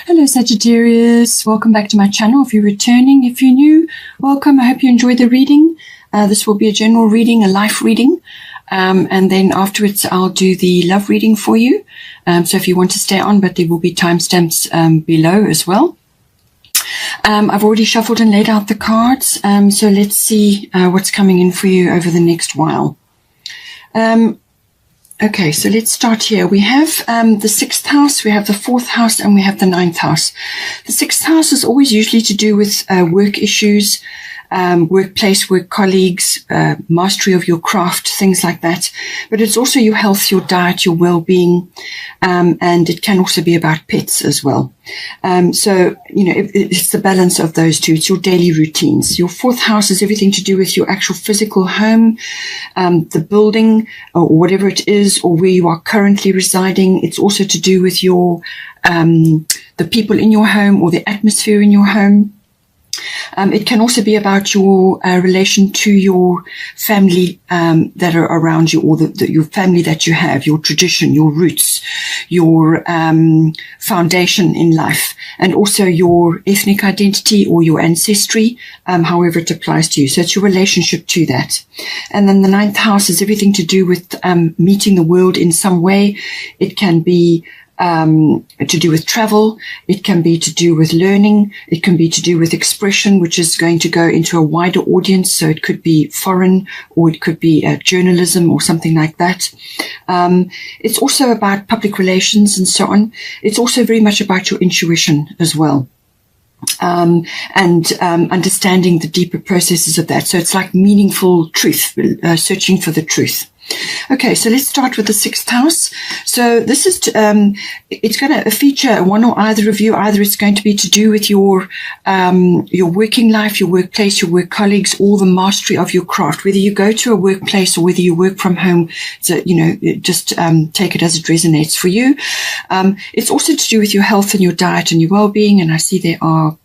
Hello Sagittarius, welcome back to my channel. If you're returning, if you're new, welcome. I hope you enjoyed the reading. This will be a general reading, a life reading, and then afterwards I'll do the love reading for you. So if you want to stay on, but there will be timestamps below as well. I've already shuffled and laid out the cards, so let's see what's coming in for you over the next while. Okay, so let's start here. We have the 6th house, we have the 4th house, and we have the 9th house. The 6th house is always usually to do with work issues, workplace, work colleagues, mastery of your craft, things like that. But it's also your health, your diet, your well-being, and it can also be about pets as well. So, you know, it's the balance of those two. It's your daily routines. Your 4th house is everything to do with your actual physical home, the building or whatever it is, or where you are currently residing. It's also to do with your, the people in your home or the atmosphere in your home. It can also be about your relation to your family that are around you, or your family that you have, your tradition, your roots, your foundation in life, and also your ethnic identity or your ancestry, however it applies to you. So it's your relationship to that. And then the 9th house is everything to do with meeting the world in some way. It can be to do with travel, it can be to do with learning, it can be to do with expression, which is going to go into a wider audience. So it could be foreign, or it could be journalism or something like that. It's also about public relations and so on. It's also very much about your intuition as well. And understanding the deeper processes of that. So it's like meaningful truth, searching for the truth. Okay, so let's start with the 6th house. So this is, it's going to feature one or either of you. Either it's going to be to do with your working life, your workplace, your work colleagues, or the mastery of your craft. Whether you go to a workplace or whether you work from home, so, you know, just take it as it resonates for you. It's also to do with your health and your diet and your well-being. And I see there are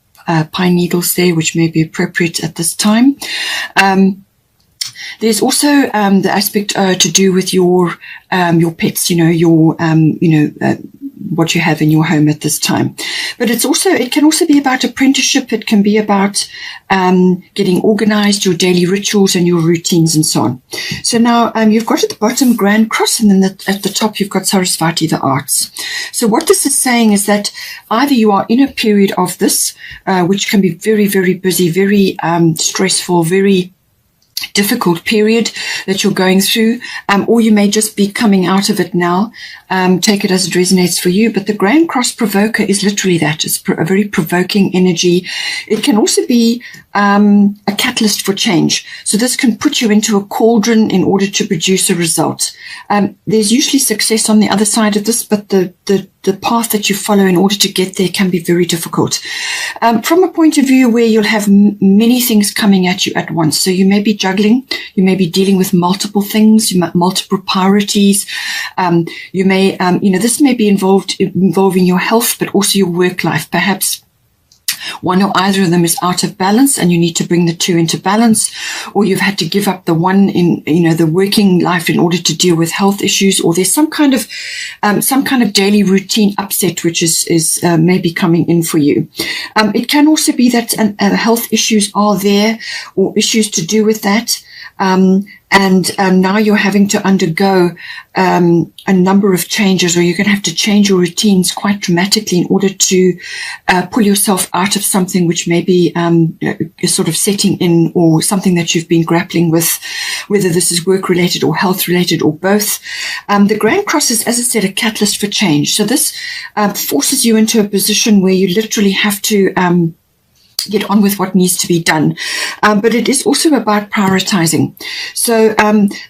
pine needles there, which may be appropriate at this time. There's also the aspect to do with your pets, you know, your what you have in your home at this time. But it can also be about apprenticeship. It can be about getting organized, your daily rituals and your routines and so on. So now you've got at the bottom Grand Cross, and then at the top you've got Sarasvati, the arts. So what this is saying is that either you are in a period of this, which can be very, very busy, very stressful, very difficult period that you're going through, or you may just be coming out of it now. Take it as it resonates for you. But the Grand Cross Provoker is literally that. It's a very provoking energy. It can also be a catalyst for change. So this can put you into a cauldron in order to produce a result. There's usually success on the other side of this, but the path that you follow in order to get there can be very difficult. From a point of view where you'll have many things coming at you at once. So you may be juggling, you may be dealing with multiple things, multiple priorities. You may, this may be involving your health, but also your work life. Perhaps one or either of them is out of balance and you need to bring the two into balance, or you've had to give up the one in, the working life in order to deal with health issues, or there's some kind of daily routine upset, which is maybe coming in for you. It can also be that health issues are there, or issues to do with that. And now you're having to undergo a number of changes, or you're going to have to change your routines quite dramatically in order to pull yourself out of something which may be sort of setting in, or something that you've been grappling with, whether this is work-related or health-related or both. The Grand Cross is, as I said, a catalyst for change. So this forces you into a position where you literally have to get on with what needs to be done. But it is also about prioritizing. So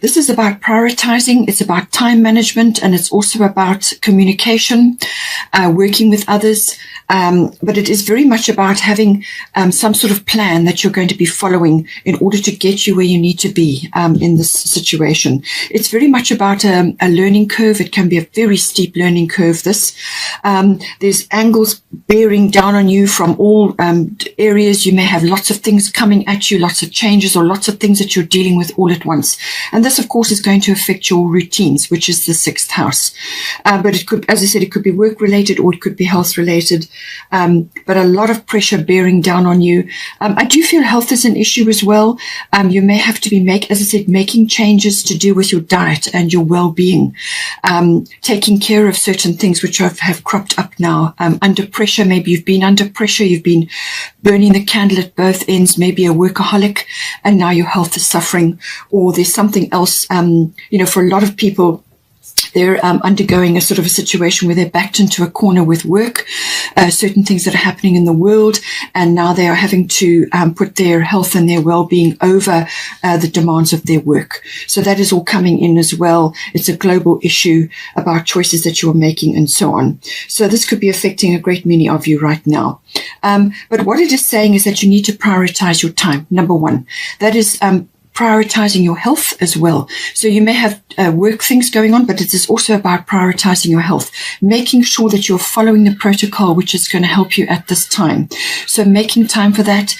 this is about prioritizing. It's about time management, and it's also about communication, working with others. But it is very much about having some sort of plan that you're going to be following in order to get you where you need to be in this situation. It's very much about a learning curve. It can be a very steep learning curve, this. There's angles bearing down on you from all areas. You may have lots of things coming at you, lots of changes, or lots of things that you're dealing with all at once. And this, of course, is going to affect your routines, which is the 6th house. But it could, as I said, it could be work-related or it could be health-related. But a lot of pressure bearing down on you. I do feel health is an issue as well. You may have to be, as I said, making changes to do with your diet and your well-being. Taking care of certain things which have cropped up now. Under pressure, maybe you've been under pressure, you've been burning the candle at both ends, maybe a workaholic, and now your health is suffering, or there's something else. For a lot of people, they're undergoing a sort of a situation where they're backed into a corner with work, certain things that are happening in the world, and now they are having to put their health and their well-being over the demands of their work. So that is all coming in as well. It's a global issue about choices that you're making and so on. So this could be affecting a great many of you right now. But what it is saying is that you need to prioritize your time, number one. That is prioritizing your health as well. So you may have work things going on, but it is also about prioritizing your health, making sure that you're following the protocol, which is going to help you at this time. So making time for that,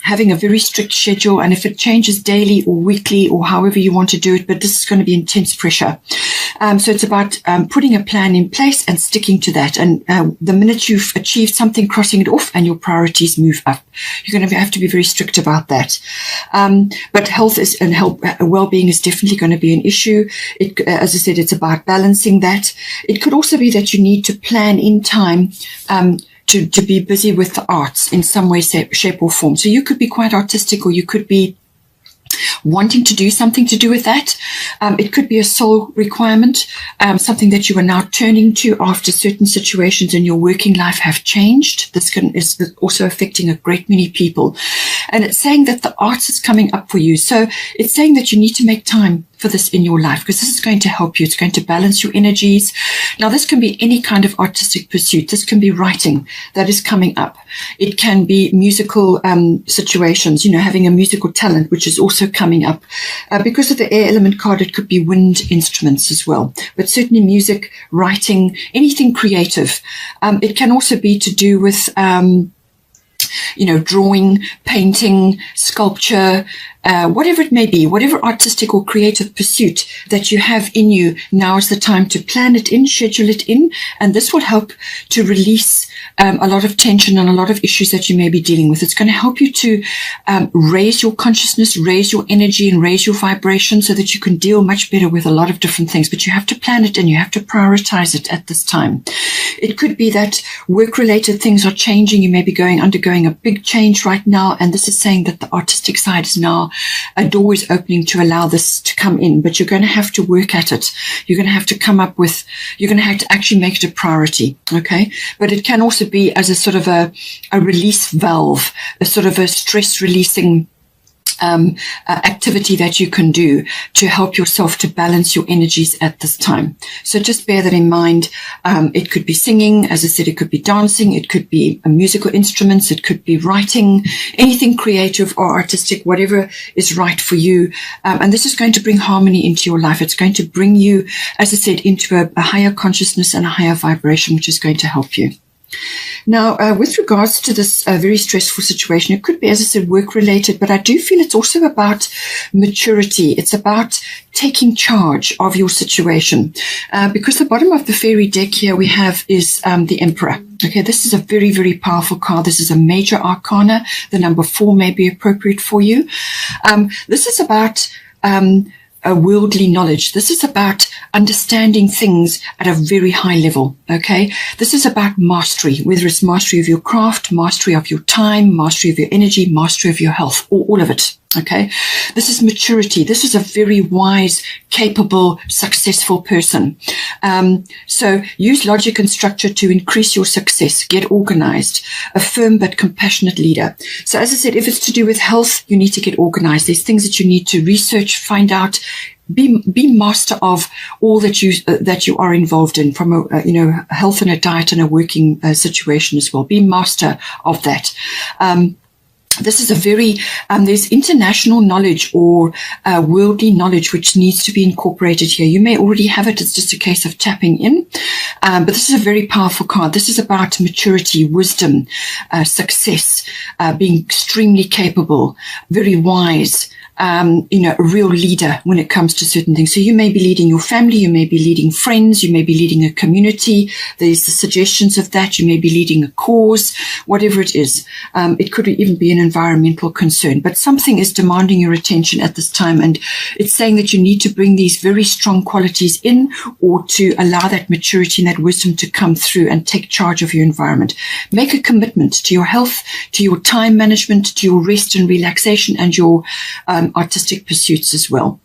having a very strict schedule, and if it changes daily or weekly or however you want to do it, but this is going to be intense pressure. So it's about putting a plan in place and sticking to that. And the minute you've achieved something, crossing it off and your priorities move up. You're going to have to be very strict about that. But health is, and well-being is definitely going to be an issue. As I said, it's about balancing that. It could also be that you need to plan in time to be busy with the arts in some way, shape or form. So you could be quite artistic, or you could be wanting to do something to do with that. It could be a soul requirement, something that you are now turning to after certain situations in your working life have changed. This is also affecting a great many people. And it's saying that the arts is coming up for you. So it's saying that you need to make time for this in your life, because this is going to help you. It's going to balance your energies. Now, this can be any kind of artistic pursuit. This can be writing that is coming up. It can be musical situations, having a musical talent, which is also coming up. Because of the air element card, it could be wind instruments as well. But certainly music, writing, anything creative. It can also be to do with drawing, painting, sculpture, whatever it may be, whatever artistic or creative pursuit that you have in you, now is the time to plan it in, schedule it in, and this will help to release a lot of tension and a lot of issues that you may be dealing with. It's going to help you to raise your consciousness, raise your energy, and raise your vibration so that you can deal much better with a lot of different things. But you have to plan it and you have to prioritize it at this time. It could be that work-related things are changing. You may be undergoing a big change right now, and this is saying that the artistic side is now, a door is opening to allow this to come in, but you're going to have to work at it. You're going to have to you're going to have to actually make it a priority, okay? But it can also be as a sort of a release valve, a sort of a stress releasing activity that you can do to help yourself to balance your energies at this time. So just bear that in mind. It could be singing, as I said, it could be dancing, it could be musical instruments, it could be writing, anything creative or artistic, whatever is right for you. And this is going to bring harmony into your life. It's going to bring you, as I said, into a higher consciousness and a higher vibration, which is going to help you. Now, with regards to this very stressful situation, it could be, as I said, work-related, but I do feel it's also about maturity. It's about taking charge of your situation. Because the bottom of the fairy deck here we have is the Emperor. Okay, this is a very, very powerful card. This is a major arcana. The number 4 may be appropriate for you. This is about a worldly knowledge. This is about understanding things at a very high level, okay? This is about mastery, whether it's mastery of your craft, mastery of your time, mastery of your energy, mastery of your health, all of it, okay? This is maturity. This is a very wise, capable, successful person. So use logic and structure to increase your success. Get organized. A firm but compassionate leader. So as I said, if it's to do with health, you need to get organized. There's things that you need to research, find out, be master of all that you are involved in, from a health and a diet and a working situation as well. Be master of that. this is a very, there's international knowledge or worldly knowledge which needs to be incorporated here. You may already have it. It's just a case of tapping in. But this is a very powerful card. This is about maturity, wisdom, success, being extremely capable, very wise, a real leader when it comes to certain things. So you may be leading your family, you may be leading friends, you may be leading a community. There's the suggestions of that. You may be leading a cause, whatever it is. It could even be an environmental concern, but something is demanding your attention at this time. And it's saying that you need to bring these very strong qualities in, or to allow that maturity and that wisdom to come through and take charge of your environment. Make a commitment to your health, to your time management, to your rest and relaxation, and your artistic pursuits as well.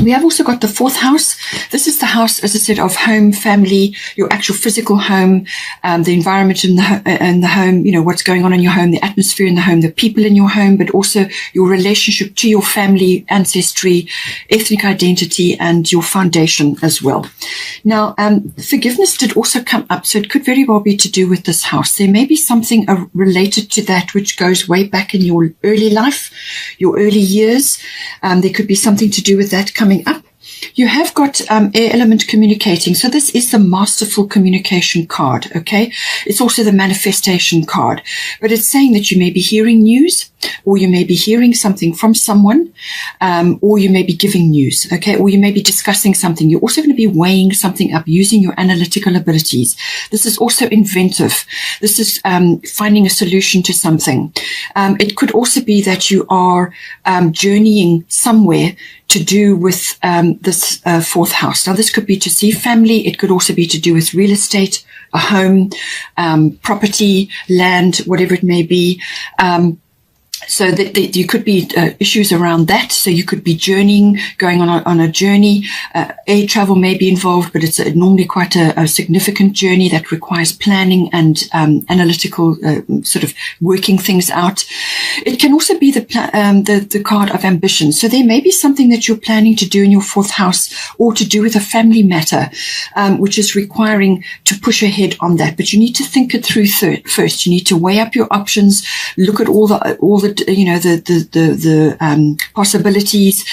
We have also got the 4th house. This is the house, as I said, of home, family, your actual physical home, the environment in the home, what's going on in your home, the atmosphere in the home, the people in your home, but also your relationship to your family, ancestry, ethnic identity, and your foundation as well. Now, forgiveness did also come up, so it could very well be to do with this house. There may be something related to that which goes way back in your early life, your early years. There could be something to do with that coming up. You have got air element communicating. So this is the masterful communication card, okay? It's also the manifestation card. But it's saying that you may be hearing news, or you may be hearing something from someone, or you may be giving news, okay? Or you may be discussing something. You're also going to be weighing something up using your analytical abilities. This is also inventive. This is finding a solution to something. It could also be that you are journeying somewhere to do with this 4th house. Now, this could be to see family. It could also be to do with real estate, a home, property, land, whatever it may be. So that you could be issues around that. So you could be journeying, going on a journey. Air travel may be involved, but it's normally quite a significant journey that requires planning and analytical sort of working things out. It can also be the card of ambition. So there may be something that you're planning to do in your 4th house, or to do with a family matter, which is requiring to push ahead on that. But you need to think it through first. You need to weigh up your options, look at all the possibilities,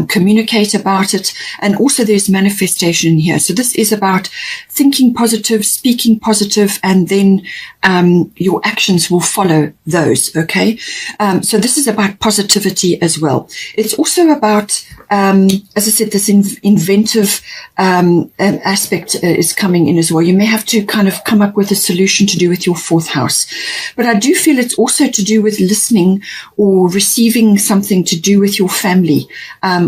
communicate about it. And also there's manifestation here. So this is about thinking positive, speaking positive, and then your actions will follow those, okay? So this is about positivity as well. It's also about, as I said, this inventive aspect is coming in as well. You may have to kind of come up with a solution to do with your 4th house. But I do feel it's also to do with listening or receiving something to do with your family,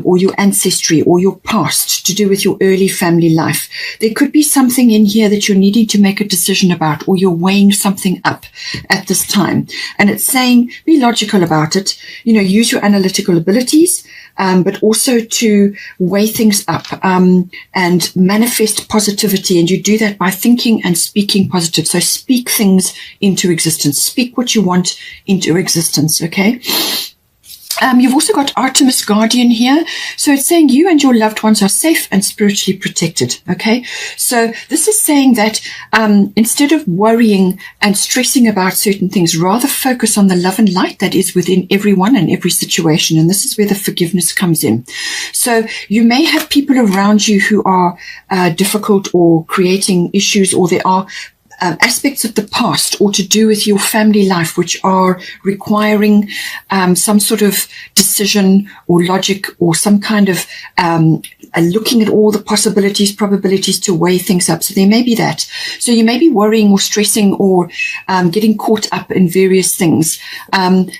or your ancestry, or your past, to do with your early family life. There could be something in here that you're needing to make a decision about, or you're weighing something up at this time. And it's saying, be logical about it, use your analytical abilities, but also to weigh things up, and manifest positivity. And you do that by thinking and speaking positive. So speak things into existence. Speak what you want into existence, okay? You've also got Artemis Guardian here. So it's saying you and your loved ones are safe and spiritually protected. Okay. So this is saying that instead of worrying and stressing about certain things, rather focus on the love and light that is within everyone and every situation. And this is where the forgiveness comes in. So you may have people around you who are difficult or creating issues, or there are aspects of the past or to do with your family life which are requiring some sort of decision or logic, or some kind of looking at all the possibilities, probabilities to weigh things up. So there may be that. So you may be worrying or stressing or getting caught up in various things. And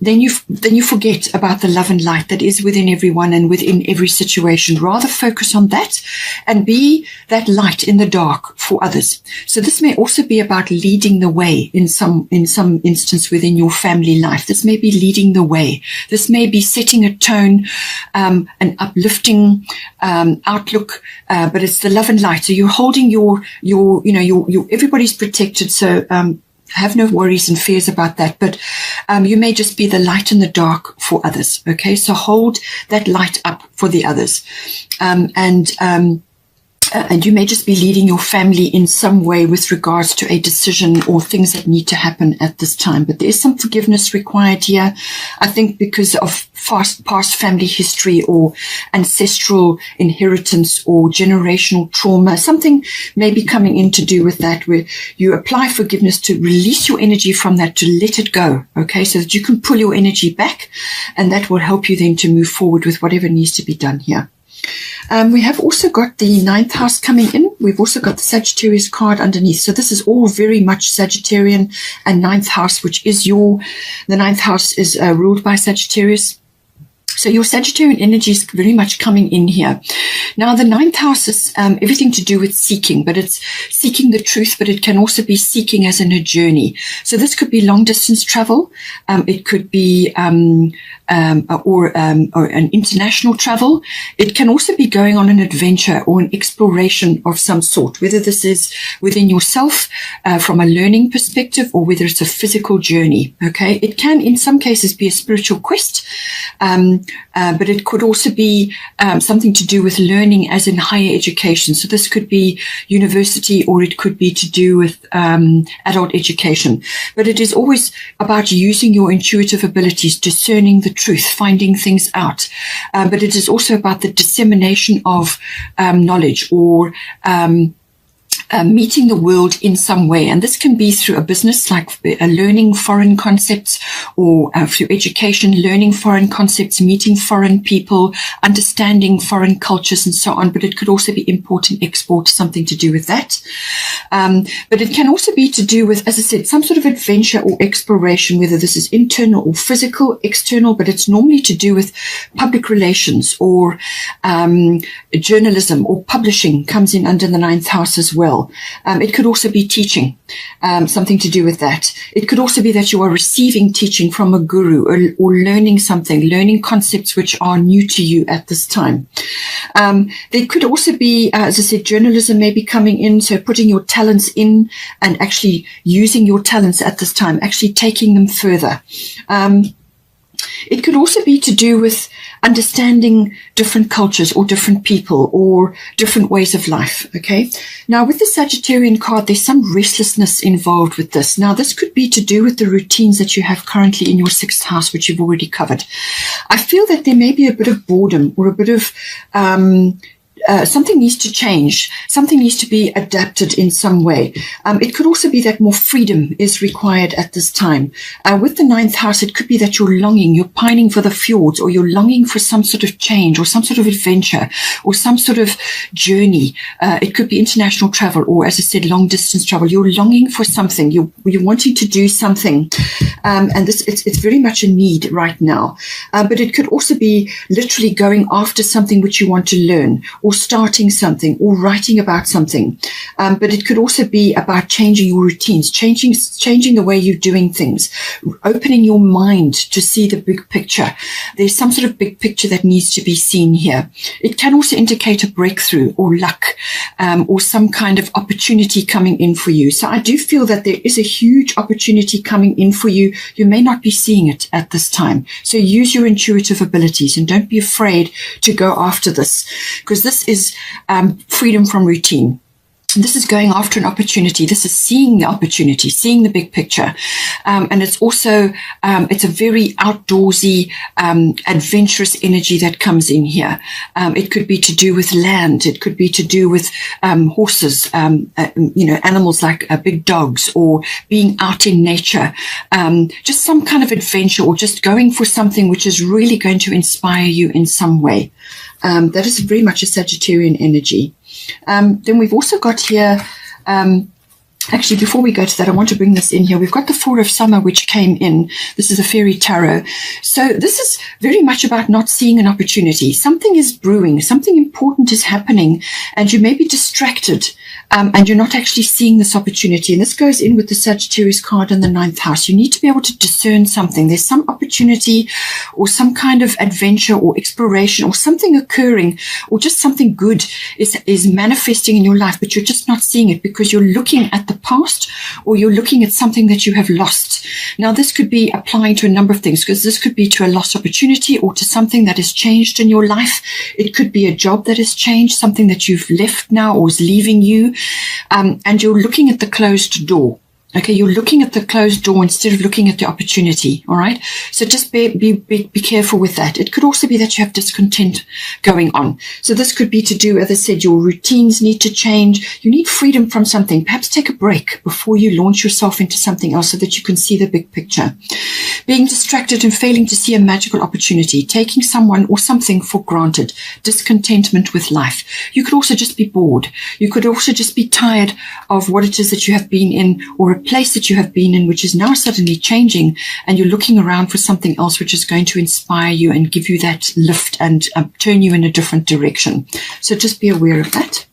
then you forget about the love and light that is within everyone and within every situation. Rather focus on that and be that light in the dark for others. So this may also be about leading the way in some instance within your family life. This may be leading the way. This may be setting a tone, an uplifting outlook, but it's the love and light. So you're holding your everybody's protected. So have no worries and fears about that. But you may just be the light in the dark for others. Okay, so hold that light up for the others, and and you may just be leading your family in some way with regards to a decision or things that need to happen at this time. But there is some forgiveness required here, I think, because of past family history or ancestral inheritance or generational trauma. Something may be coming in to do with that, where you apply forgiveness to release your energy from that, to let it go, okay, so that you can pull your energy back, and that will help you then to move forward with whatever needs to be done here. We have also got the ninth house coming in. We've also got the Sagittarius card underneath. So this is all very much Sagittarian and ninth house, which is the ninth house is ruled by Sagittarius. So your Sagittarian energy is very much coming in here. Now, the ninth house is everything to do with seeking, but it's seeking the truth, but it can also be seeking as in a journey. So this could be long distance travel. It could be or an international travel. It can also be going on an adventure or an exploration of some sort, whether this is within yourself from a learning perspective, or whether it's a physical journey. Okay, it can in some cases be a spiritual quest, but it could also be something to do with learning as in higher education. So this could be university, or it could be to do with adult education. But it is always about using your intuitive abilities, discerning the truth, finding things out. But it is also about the dissemination of knowledge, or meeting the world in some way. And this can be through a business, like learning foreign concepts, or through education, learning foreign concepts, meeting foreign people, understanding foreign cultures and so on. But it could also be import and export, something to do with that. But it can also be to do with, as I said, some sort of adventure or exploration, whether this is internal or physical, external, but it's normally to do with public relations, or journalism or publishing comes in under the ninth house as well. It could also be teaching, something to do with that. It could also be that you are receiving teaching from a guru, or learning something, learning concepts which are new to you at this time. There could also be, as I said, journalism may be coming in, so putting your talents in and actually using your talents at this time, actually taking them further. It could also be to do with understanding different cultures, or different people, or different ways of life. Okay. Now, with the Sagittarian card, there's some restlessness involved with this. Now, this could be to do with the routines that you have currently in your sixth house, which you've already covered. I feel that there may be a bit of boredom, or a bit of something needs to change. Something needs to be adapted in some way. It could also be that more freedom is required at this time. With the ninth house, it could be that you're longing, you're pining for the fjords, or you're longing for some sort of change, or some sort of adventure, or some sort of journey. It could be international travel, or, as I said, long distance travel. You're longing for something. You're wanting to do something. And it's very much a need right now. But it could also be literally going after something which you want to learn, or starting something, or writing about something. But it could also be about changing your routines, changing the way you're doing things, opening your mind to see the big picture. There's some sort of big picture that needs to be seen here. It can also indicate a breakthrough, or luck, or some kind of opportunity coming in for you. So I do feel that there is a huge opportunity coming in for you. You may not be seeing it at this time. So use your intuitive abilities, and don't be afraid to go after this, because this is freedom from routine. This is going after an opportunity. This is seeing the opportunity, seeing the big picture. And it's also, it's a very outdoorsy, adventurous energy that comes in here. It could be to do with land. It could be to do with horses, animals like big dogs, or being out in nature. Just some kind of adventure, or just going for something which is really going to inspire you in some way. That is very much a Sagittarian energy. Then we've also got here, actually, before we go to that, I want to bring this in here. We've got the Four of Summer, which came in. This is a fairy tarot. So this is very much about not seeing an opportunity. Something is brewing. Something important is happening, and you may be distracted, and you're not actually seeing this opportunity. And this goes in with the Sagittarius card in the ninth house. You need to be able to discern something. There's some opportunity, or some kind of adventure, or exploration, or something occurring, or just something good is manifesting in your life, but you're just not seeing it because you're looking at the the past, or you're looking at something that you have lost. Now, this could be applying to a number of things, because this could be to a lost opportunity or to something that has changed in your life. It could be a job that has changed, something that you've left now or is leaving you, and you're looking at the closed door. Okay, you're looking at the closed door instead of looking at the opportunity, all right? So just be careful with that. It could also be that you have discontent going on. So this could be to do, as I said, your routines need to change. You need freedom from something. Perhaps take a break before you launch yourself into something else so that you can see the big picture. Being distracted and failing to see a magical opportunity, taking someone or something for granted, discontentment with life. You could also just be bored. You could also just be tired of what it is that you have been in, or a place that you have been in which is now suddenly changing, and you're looking around for something else which is going to inspire you and give you that lift and turn you in a different direction. So just be aware of that.